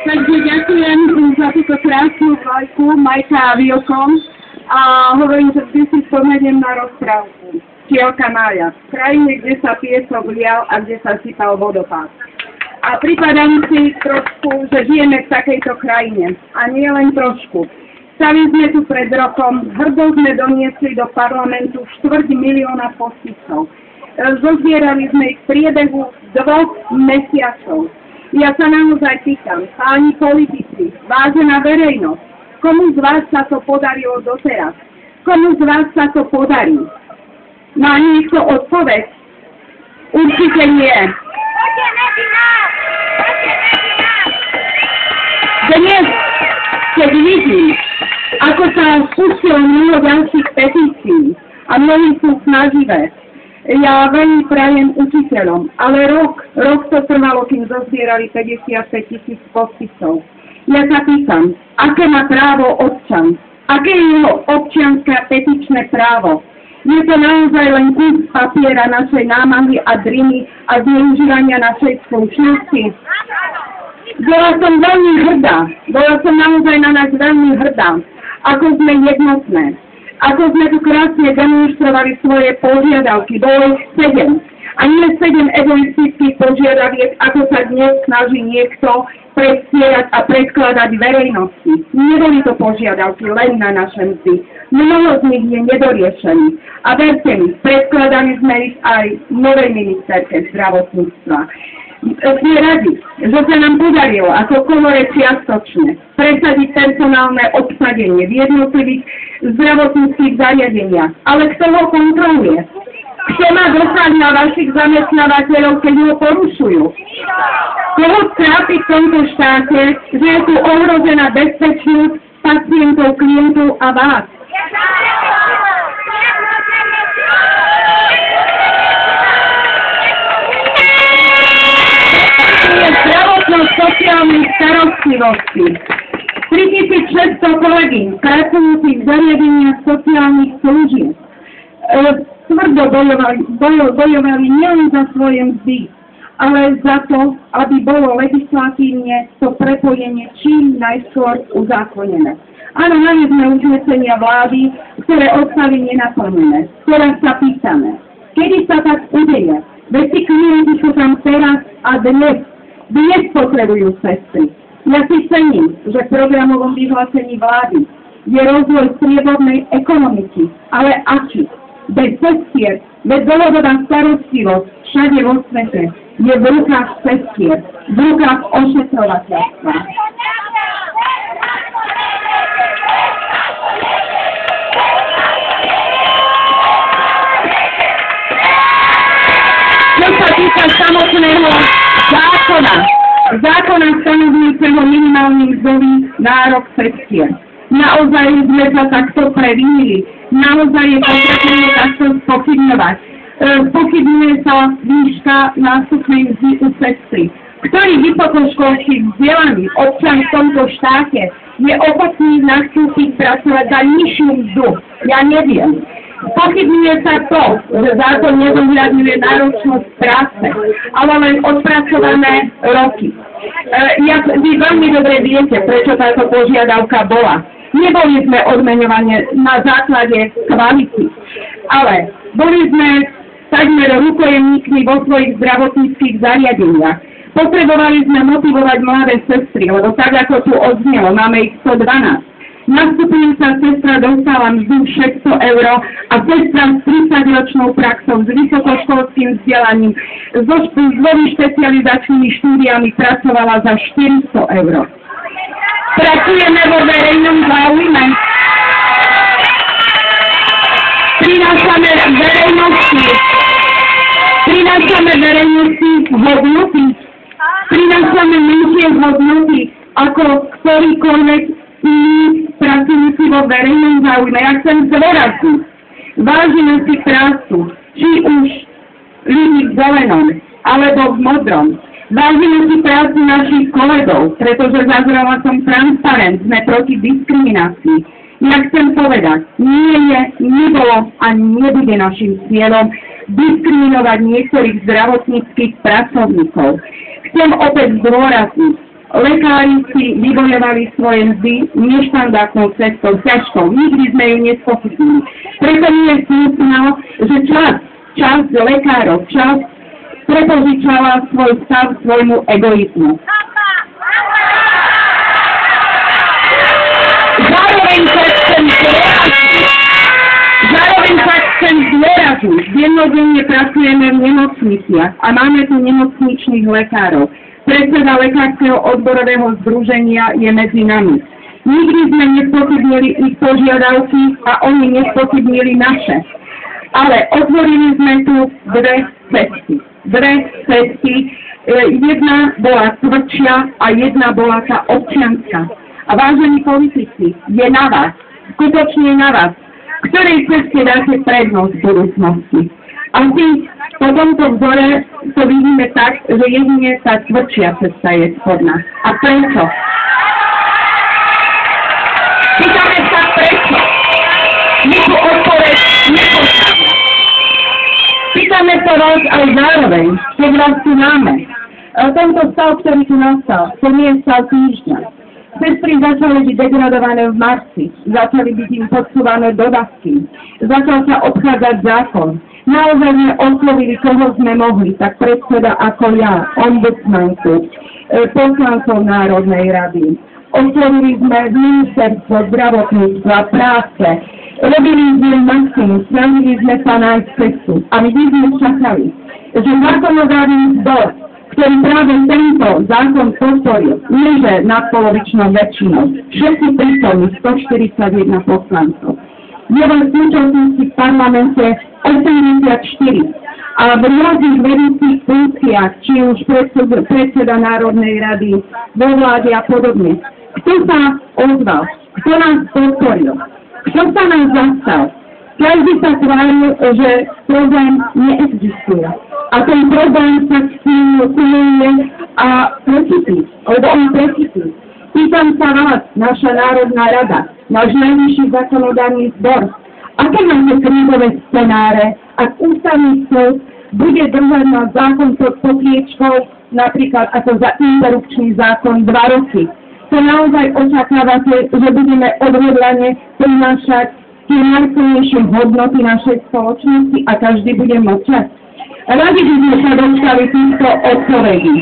Takže ďakujem za túto krásnu vlajku Majka Wilkom a hovorím, že vždy si spomeniem na rozprávku Čielka Mája. V krajine, kde sa piesok lial a kde sa sypal vodopád. A pripadám si trošku, že žijeme v takejto krajine. A nie len trošku. Stali sme tu pred rokom, hrdo sme doniesli do parlamentu 250 000 podpisov. Zozbierali sme ich v priebehu 2 mesiacov. Ja sa naozaj pýtam, páni politici, vážená verejnosť, komu z vás sa to podarilo doteraz? Komu z vás sa to podarí? Má niekto odpoveď? Určite nie. Dnes, keď vidím, ako sa spustilo mnoho ďalších petícií a mnohí sú snaživé, ja veľmi prajem učiteľom, ale rok to trvalo, kým zozbierali 55 000 podpisov. Ja sa pýtam, aké má právo občan? Aké je jeho občianske petičné právo? Je to naozaj len kus papiera našej námahy a driny a zneužívania našej slušnosti? Bola som veľmi hrdá, bola som naozaj na nás veľmi hrdá, ako sme jednotné. Ako sme tu krásne demonstrovali svoje požiadavky, bolo ich 7. A nie 7 egoistických požiadaviek, ako sa dnes snaží niekto predstierať a predkladať verejnosti. Neboli to požiadavky len na naše mzdy. Mnoho z nich je nedoriešených. A verte mi, predkladali sme ich aj novej ministerke zdravotníctva. Sme radi, že sa nám podarilo, ako komore čiastočne, presadiť personálne obsadenie v jednotlivých zdravotníckych zariadeniach. Ale kto ho kontroluje? Kto má dosah na vašich zamestnávateľov, keď ho porušujú? Koho trápi v tomto štáte, že je tu ohrozená bezpečnosť pacientov, klientov a vás? Zdravotno-sociálnej starostlivosti. 3600 kolegy pracujúcich v zariadeniach sociálnych služieb tvrdo bojovali nielen za svoje mzdy, ale za to, aby bolo legislatívne to prepojenie čím najskôr uzákonené. Áno, mali sme uznesenia vlády, ktoré ostali nenaplnené, ktoré sa pýtame. Kedy sa tak udeje? Veď tí klienti sú tam teraz a dnes potrebujú sestry. Ja si cením, že v programovom vyhlásení vlády je rozvoj striebornej ekonomiky, ale aký? Bez sestier, bez dlhodobá starostlivosť všade vo svete je v rukách sestier, v rukách ošetrovateľstva. Čo sa týka samotného zákona stanovujúceho minimálny mzdový nárok sestier. Naozaj sme sa takto previnili. Naozaj je potrebné takto spochybňovať. Spochybňuje sa výška nástupnej mzdy u sestry. Ktorý vysokoškolský vzdelaný občan v tomto štáte je ochotný nastúpiť pracovať za nižšiu mzdu? Ja neviem. Pochybňuje sa to, že zákon nezohľadňuje náročnosť práce, ale len odpracované roky. Vy veľmi dobre viete, prečo táto požiadavka bola. Neboli sme odmeňovaní na základe kvality, ale boli sme takmer rukojemníkmi vo svojich zdravotníckych zariadeniach. Potrebovali sme motivovať mladé sestry, lebo tak, ako tu odznelo, máme ich 112. Nastupujúca sestra dostala mzdu 600 € a sestra s 30-ročnou praxou, s vysokoškolským vzdelaním, so dvomi špecializačnými štúdiami pracovala za 400 €. Pracujeme vo verejnom záujme. Prinášame verejnosti hodnoty. Prinášame menšie hodnoty ako ktorýkoľvek iný pracujúci vo verejnom záujme. Ja chcem zdôrazniť. Vážime si prácu, či už ľudí v zelenom, alebo v modrom. Vážime si prácu našich kolegov, pretože zazrela som transparent, sme proti diskriminácii. Ja chcem povedať, nebolo ani nebude našim cieľom diskriminovať niektorých zdravotníckych pracovníkov. Chcem opäť zdôrazniť, Lekári si vybojovali svoje mzdy neštandardnou cestou, ťažkou. Nikdy sme ju nespochybnili. Preto mi je smutno, že časť lekárov, časť prepožičala svoj stav svojmu egoizmu. Zároveň sa chcem zdôrazniť, dennodenne pracujeme v nemocniciach a máme tu nemocničných lekárov. Predseda Lekárskeho odborového združenia je medzi nami. Nikdy sme nespochybnili ich požiadavky a oni nespochybnili naše. Ale otvorili sme tu dve cesty. Jedna bola tvrdšia a jedna bola tá občianska. A vážení politici, je na vás, skutočne na vás, ktorej ceste dáte prednosť v budúcnosti. A po tomto vzore to vidíme tak, že jedine tá tvrdšia cesta je schodná. A prečo? Pýtame sa prečo. My tu odpoveď nepoznáme. Pýtame sa vás aj zároveň, keď vás tu máme. Tento stav, ktorý tu nastal, to nie je stav týždňa. Sestry začali byť degradované v marci, začali byť im podsúvané dodávky, začal sa obchádzať zákon. Naozaj sme oslovili, koho sme mohli, tak predseda ako ja, ombudsmanku, poslancov Národnej rady. Oslovili sme ministerstvo zdravotníctva, práce, robili sme maximum, snažili sme sa nájsť cestu. A my sme čakali, že zákonodárny zbor, ktorý práve tento zákon podporil, nieže nadpolovičnou väčšinou, všetci prítomní 141 poslancov. Je v súčasnosti v parlamente 84 a v rôznych vedúcich funkciách, či už predseda Národnej rady, vo vláde a podobne. Kto sa ozval? Kto nás podporil? Kto sa nás zastal? Každý sa tváril, že problém neexistuje. A ten problém sa simuluje a prekypí, lebo on prekypí. Pýtam sa vás, naša Národná rada, náš najvyšší zákonodárny zbor, aké máte krízové scenáre, ak ústavný súd bude držať na zákon pod popliečkou, napríklad ako za interrupčný zákon 2 roky. To naozaj očakávate, že budeme odhodlane prinášať tie najsilnejšie hodnoty našej spoločnosti a každý bude mlčať. Radi by sme sa dostali týchto odpovedí.